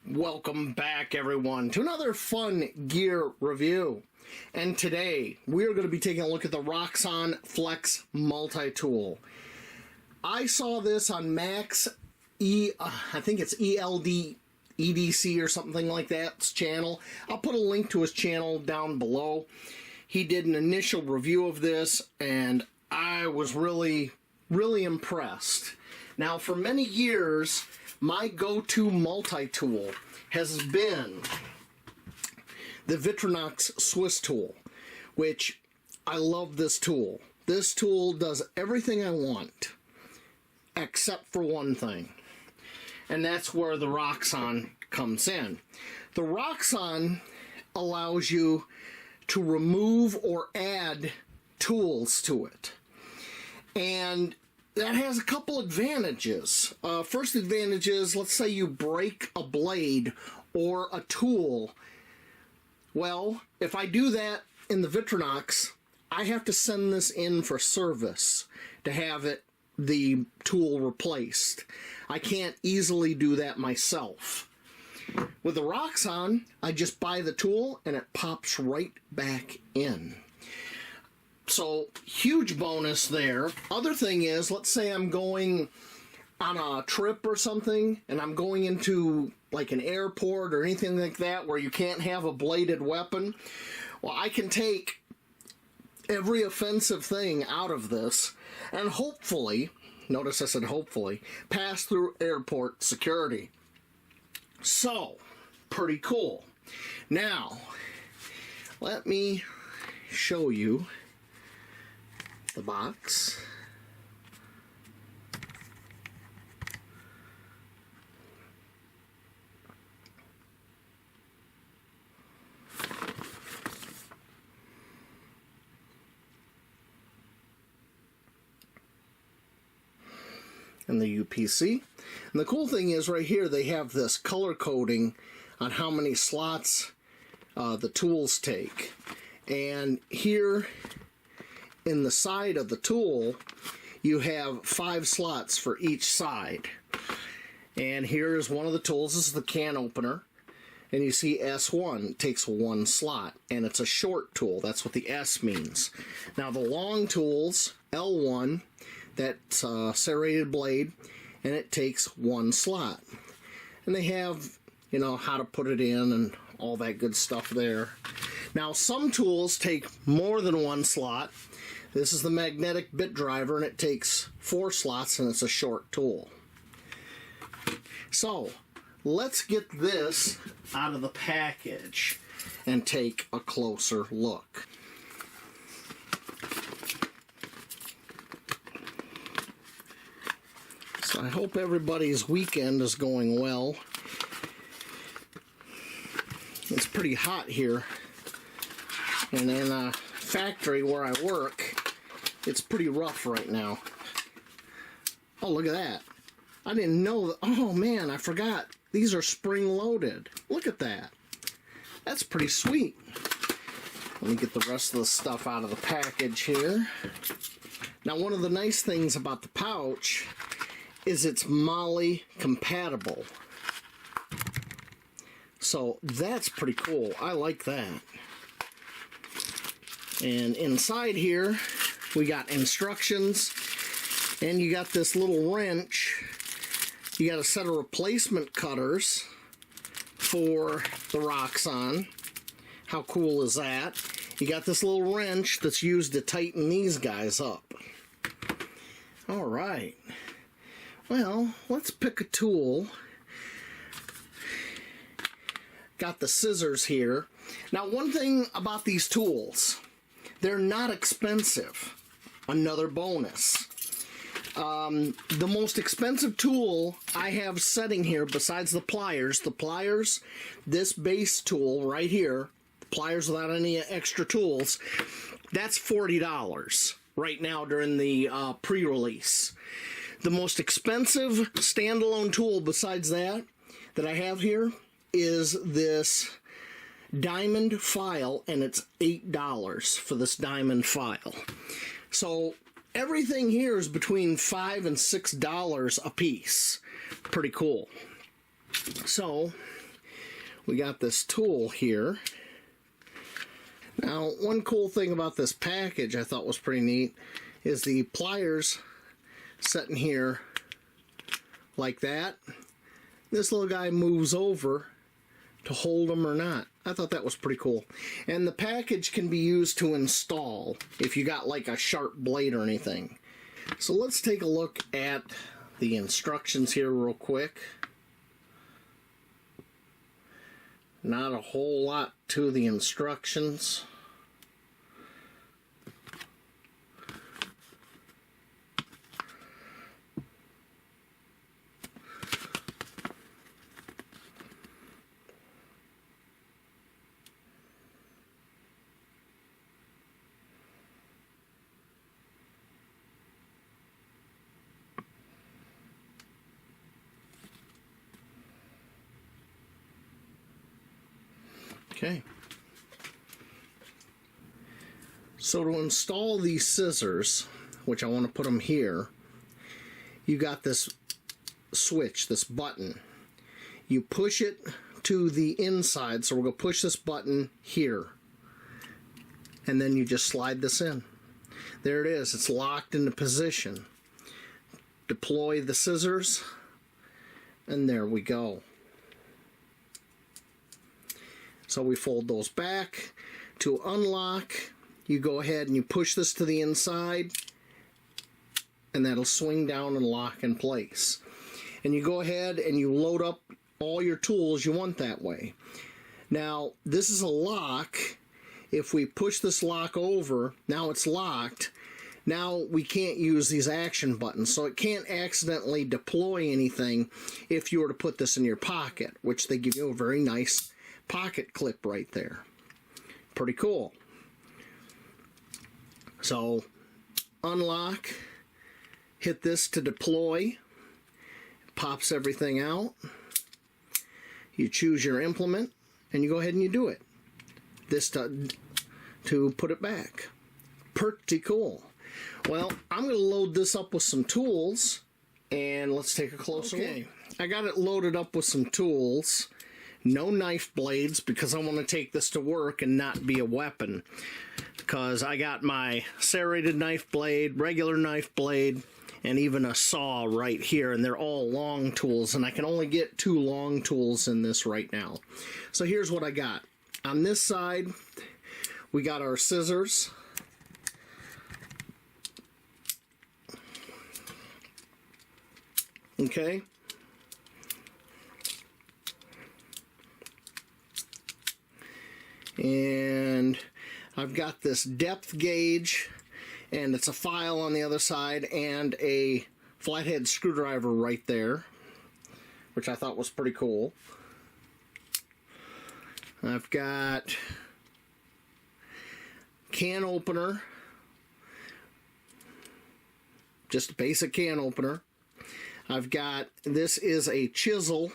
Welcome back, everyone, to another fun gear review. And today, we're going to be taking a look at the Roxon Flex multi-tool. I saw this on I think it's EDC or something like that's channel. I'll put a link to his channel down below. He did an initial review of this, and I was really impressed. Now, for many years, my go-to multi-tool has been the Victorinox Swiss tool, which I love this tool. This tool does everything I want, except for one thing, and that's where the Roxon comes in. The Roxon allows you to remove or add tools to it, and that has a couple advantages. First advantage is, let's say you break a blade or a tool. Well, if I do that in the Victorinox, I have to send this in for service to have the tool replaced. I can't easily do that myself. With the Roxon, I just buy the tool and it pops right back in. So, huge bonus there. Other thing is, let's say I'm going on a trip or something, and I'm going into like an airport or anything like that where you can't have a bladed weapon. Well, I can take every offensive thing out of this and hopefully, notice I said hopefully, pass through airport security. So, pretty cool. Now, let me show you the box. And the UPC. And the cool thing is right here they have this color coding on how many slots the tools take. And here in the side of the tool, you have 5 slots for each side. And here is one of the tools. This is the can opener. And you see S1 takes 1 slot. And it's a short tool. That's what the S means. Now the long tools, L1, that's a serrated blade, and it takes 1 slot. And they have, you know, how to put it in and all that good stuff there. Now some tools take more than 1 slot. This is the magnetic bit driver, and it takes 4 slots, and it's a short tool. So, let's get this out of the package and take a closer look. So I hope everybody's weekend is going well. It's pretty hot here, and in a factory where I work, it's pretty rough right now. Oh, look at that. I didn't know that. Oh man, I forgot. These are spring-loaded. Look at that. That's pretty sweet. Let me get the rest of the stuff out of the package here. Now, one of the nice things about the pouch is it's MOLLE compatible. So that's pretty cool. I like that. And inside here, we got instructions, and you got this little wrench. You got a set of replacement cutters for the Roxon. How cool is that? You got this little wrench that's used to tighten these guys up. All right. Well, let's pick a tool. Got the scissors here. Now, one thing about these tools, they're not expensive. Another bonus. The most expensive tool I have setting here, besides the pliers, this base tool right here, the pliers without any extra tools, that's $40 right now during the pre-release. The most expensive standalone tool besides that I have here is this diamond file, and it's $8 for this diamond file. So everything here is between $5 and $6 a piece. Pretty cool. So we got this tool here. Now, one cool thing about this package I thought was pretty neat is the pliers sitting here like that. This little guy moves over to hold them or not. I thought that was pretty cool. And the package can be used to install if you got like a sharp blade or anything. So let's take a look at the instructions here real quick. Not a whole lot to the instructions. Okay. So to install these scissors, which I want to put them here, you got this switch, this button. You push it to the inside, so we're going to push this button here. And then you just slide this in. There it is. It's locked into position. Deploy the scissors, and there we go. So we fold those back. To unlock, you go ahead and you push this to the inside, and that'll swing down and lock in place. And you go ahead and you load up all your tools you want that way. Now, this is a lock. If we push this lock over, now it's locked. Now we can't use these action buttons, so it can't accidentally deploy anything if you were to put this in your pocket, which they give you a very nice pocket clip right there. Pretty cool. So unlock, hit this to deploy, pops everything out. You choose your implement and you go ahead and you do it. This to put it back. Pretty cool. Well, I'm going to load this up with some tools and let's take a closer look. I got it loaded up with some tools. No knife blades because I want to take this to work and not be a weapon. Because I got my serrated knife blade, regular knife blade, and even a saw right here, and they're all long tools, and I can only get 2 long tools in this right now. So here's what I got. On this side, we got our scissors. Okay. And I've got this depth gauge, and it's a file on the other side, and a flathead screwdriver right there, which I thought was pretty cool. I've got can opener, just a basic can opener. I've got, this is a chisel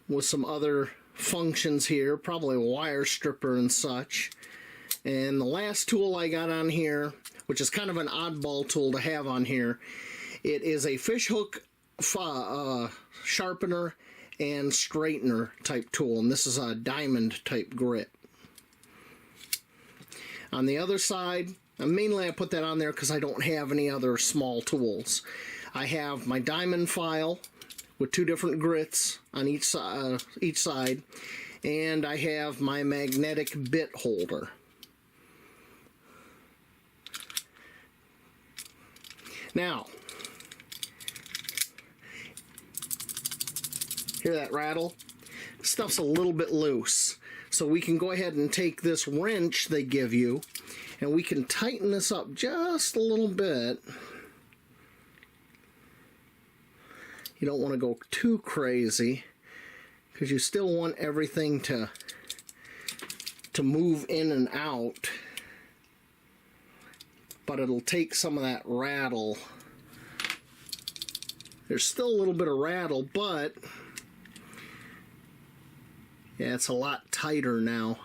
with some other functions here, probably a wire stripper and such. And the last tool I got on here, which is kind of an oddball tool to have on here, it is a fish hook sharpener and straightener type tool, and this is a diamond type grit. On the other side, mainly I put that on there because I don't have any other small tools. I have my diamond file with 2 different grits on each side, and I have my magnetic bit holder. Now, hear that rattle? Stuff's a little bit loose, so we can go ahead and take this wrench they give you, and we can tighten this up just a little bit. You don't want to go too crazy because you still want everything to move in and out, but it'll take some of that rattle. There's still a little bit of rattle, but yeah, it's a lot tighter now.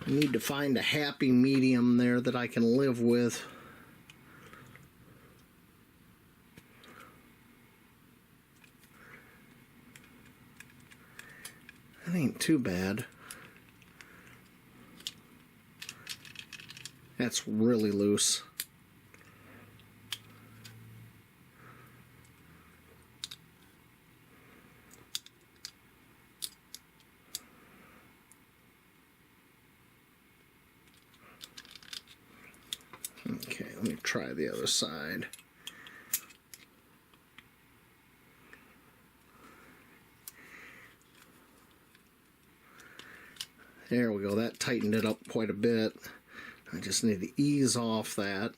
I need to find a happy medium there that I can live with. That ain't too bad. That's really loose. Okay, let me try the other side. There we go, that tightened it up quite a bit. I just need to ease off that.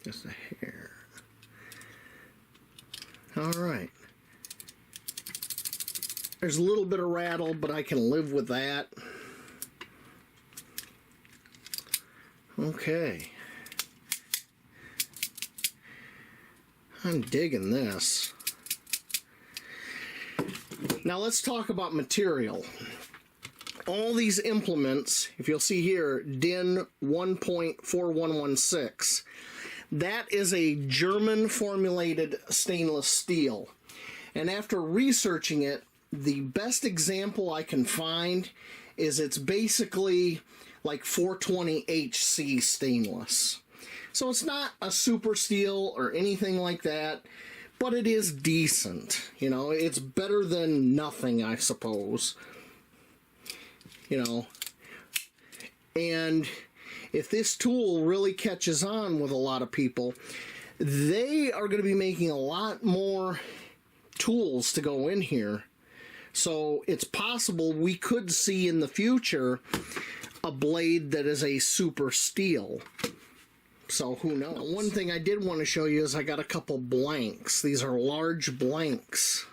Just a hair. All right. There's a little bit of rattle, but I can live with that. Okay. I'm digging this. Now let's talk about material. All these implements, if you'll see here, DIN 1.4116, that is a German formulated stainless steel. And after researching it, the best example I can find is it's basically like 420 HC stainless. So it's not a super steel or anything like that, but it is decent. You know, it's better than nothing, I suppose. You know, and if this tool really catches on with a lot of people, they are going to be making a lot more tools to go in here. So it's possible we could see in the future a blade that is a super steel. So who knows? Now, one thing I did want to show you is I got a couple blanks. These are large blanks.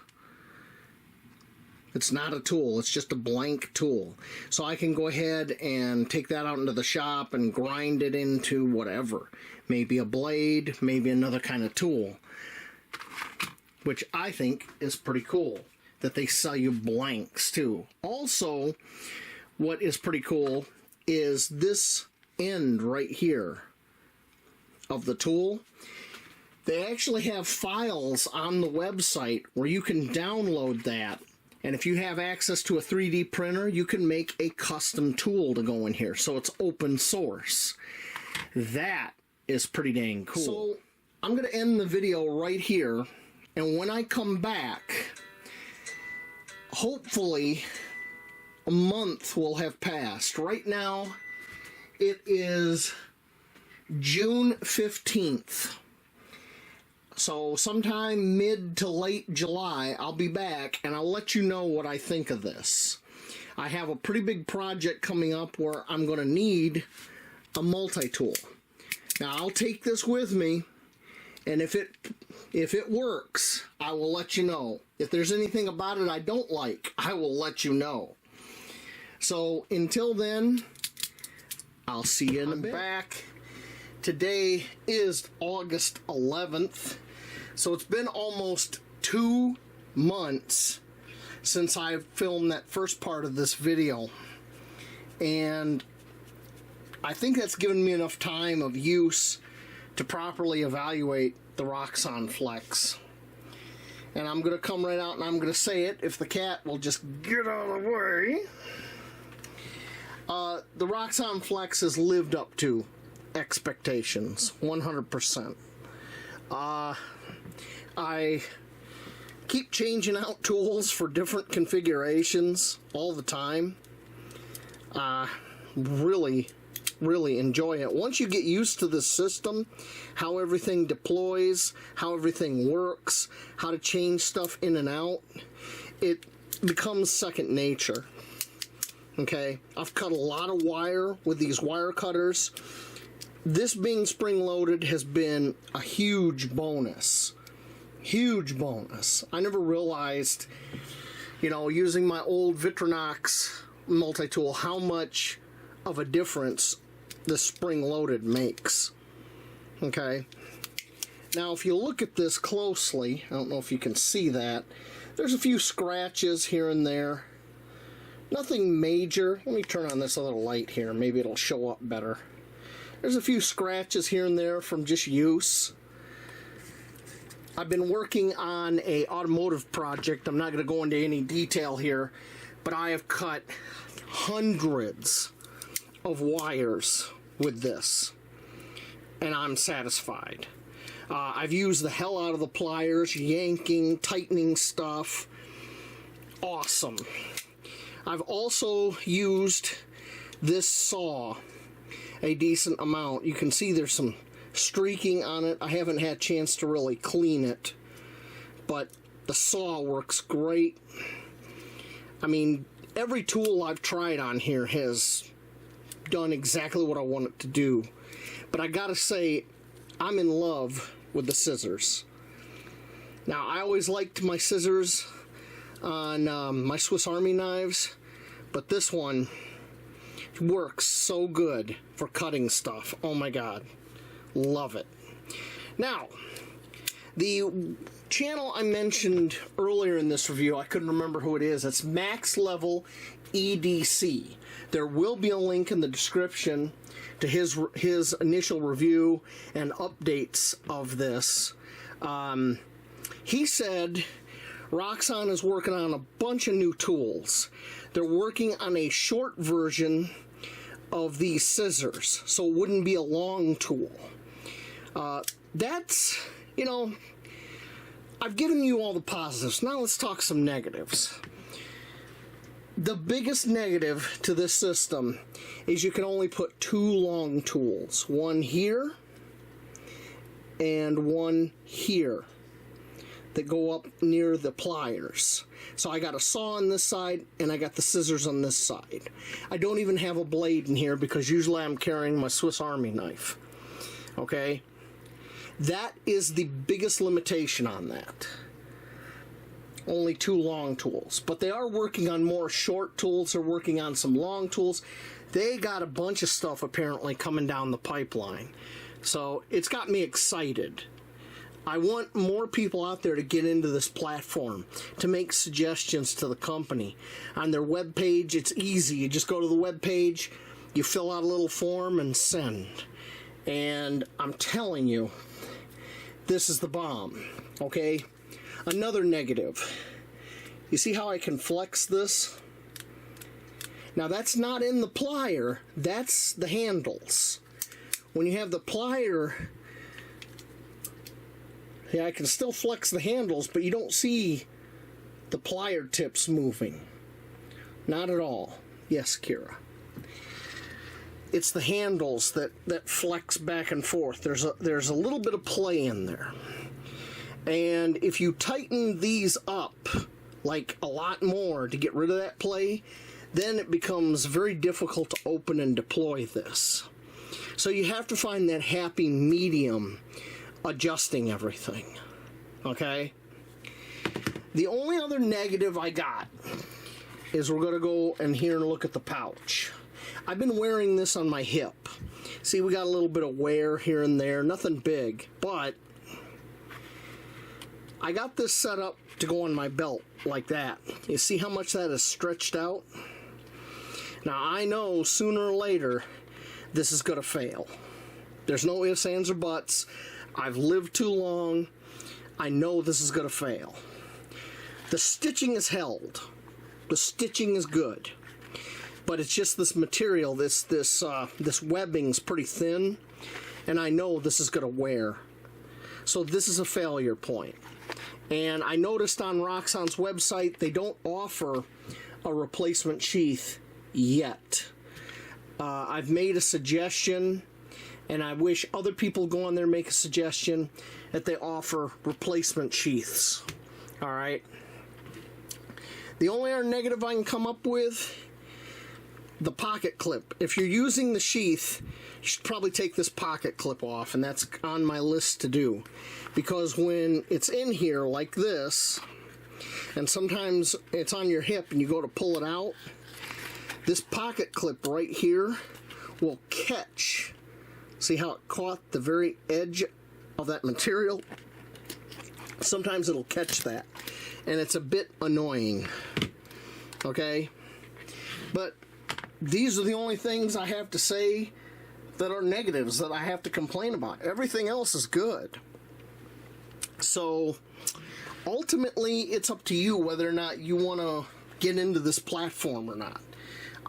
It's not a tool, it's just a blank tool. So I can go ahead and take that out into the shop and grind it into whatever. Maybe a blade, maybe another kind of tool. Which I think is pretty cool, that they sell you blanks too. Also, what is pretty cool is this end right here of the tool. They actually have files on the website where you can download that, and if you have access to a 3D printer, you can make a custom tool to go in here. So it's open source. That is pretty dang cool. So I'm going to end the video right here, and when I come back, hopefully a month will have passed. Right now it is June 15th. So sometime mid to late July, I'll be back and I'll let you know what I think of this. I have a pretty big project coming up where I'm going to need a multi-tool. Now I'll take this with me, and if it works, I will let you know. If there's anything about it I don't like, I will let you know. So until then, I'll see you in a bit. I'm back. Today is August 11th, so it's been almost 2 months since I filmed that first part of this video, and I think that's given me enough time of use to properly evaluate the Roxon Flex. And I'm going to come right out and I'm going to say it, if the cat will just get out of the way. The Roxon Flex has lived up to expectations 100%. I keep changing out tools for different configurations all the time. Really enjoy it. Once you get used to the system, how everything deploys, how everything works, how to change stuff in and out, it becomes second nature. Okay, I've cut a lot of wire with these wire cutters. This being spring-loaded has been a huge bonus. Huge bonus. I never realized, you know, using my old Victorinox multi-tool, how much of a difference the spring-loaded makes. Okay. Now, if you look at this closely, I don't know if you can see that, there's a few scratches here and there. Nothing major. Let me turn on this other light here. Maybe it'll show up better. There's a few scratches here and there from just use. I've been working on a automotive project. I'm not going to go into any detail here, but I have cut hundreds of wires with this, and I'm satisfied. I've used the hell out of the pliers, yanking, tightening stuff. Awesome. I've also used this saw a decent amount. You can see there's some streaking on it. I haven't had a chance to really clean it, but the saw works great. I mean, every tool I've tried on here has done exactly what I want it to do, but I gotta say, I'm in love with the scissors. Now, I always liked my scissors on my Swiss Army knives, but this one works so good for cutting stuff. Oh my god, love it. Now, the channel I mentioned earlier in this review, I couldn't remember who it is. It's Maxlvledc EDC. There will be a link in the description to his initial review and updates of this. He said Roxon is working on a bunch of new tools. They're working on a short version of these scissors, so it wouldn't be a long tool. That's, you know, I've given you all the positives. Now let's talk some negatives. The biggest negative to this system is you can only put 2 long tools. One here and one here that go up near the pliers. So I got a saw on this side and I got the scissors on this side. I don't even have a blade in here because usually I'm carrying my Swiss Army knife. Okay? That is the biggest limitation on that. Only 2 long tools. But they are working on more short tools. They're working on some long tools. They got a bunch of stuff apparently coming down the pipeline. So it's got me excited. I want more people out there to get into this platform, to make suggestions to the company. On their webpage, it's easy. You just go to the webpage, you fill out a little form, and send. And I'm telling you, this is the bomb, okay? Another negative. You see how I can flex this? Now, that's not in the plier. That's the handles. When you have the plier, yeah, I can still flex the handles, but you don't see the plier tips moving. Not at all. Yes, Kira. It's the handles that flex back and forth. There's a little bit of play in there. And if you tighten these up like a lot more to get rid of that play, then it becomes very difficult to open and deploy this. So you have to find that happy medium adjusting everything. Okay? The only other negative I got is we're going to go in here and look at the pouch. I've been wearing this on my hip. See, we got a little bit of wear here and there. Nothing big, but I got this set up to go on my belt like that. You see how much that is stretched out? Now, I know sooner or later this is going to fail. There's no ifs, ands, or buts. I've lived too long. I know this is going to fail. The stitching is held. The stitching is good. But it's just this material, this webbing's pretty thin, and I know this is going to wear. So this is a failure point. And I noticed on Roxon's website, they don't offer a replacement sheath yet. I've made a suggestion, and I wish other people go on there and make a suggestion that they offer replacement sheaths. Alright? The only other negative I can come up with, the pocket clip. If you're using the sheath, you should probably take this pocket clip off, and that's on my list to do. Because when it's in here like this, and sometimes it's on your hip and you go to pull it out, this pocket clip right here will catch. See how it caught the very edge of that material? Sometimes it'll catch that, and it's a bit annoying. Okay? But these are the only things I have to say that are negatives that I have to complain about. Everything else is good. So ultimately, it's up to you whether or not you want to get into this platform or not.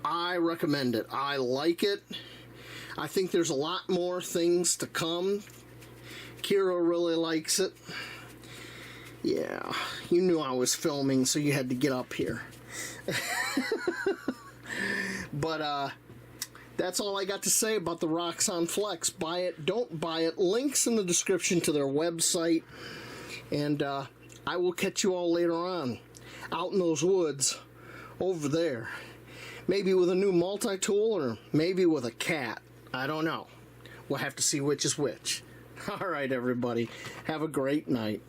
I recommend it. I like it. I think there's a lot more things to come. Kira really likes it. Yeah, you knew I was filming, so you had to get up here. But that's all I got to say about the Roxon Flex. Buy it, don't buy it. Links in the description to their website. And I will catch you all later on, out in those woods, over there. Maybe with a new multi-tool, or maybe with a cat. I don't know. We'll have to see which is which. All right, everybody. Have a great night.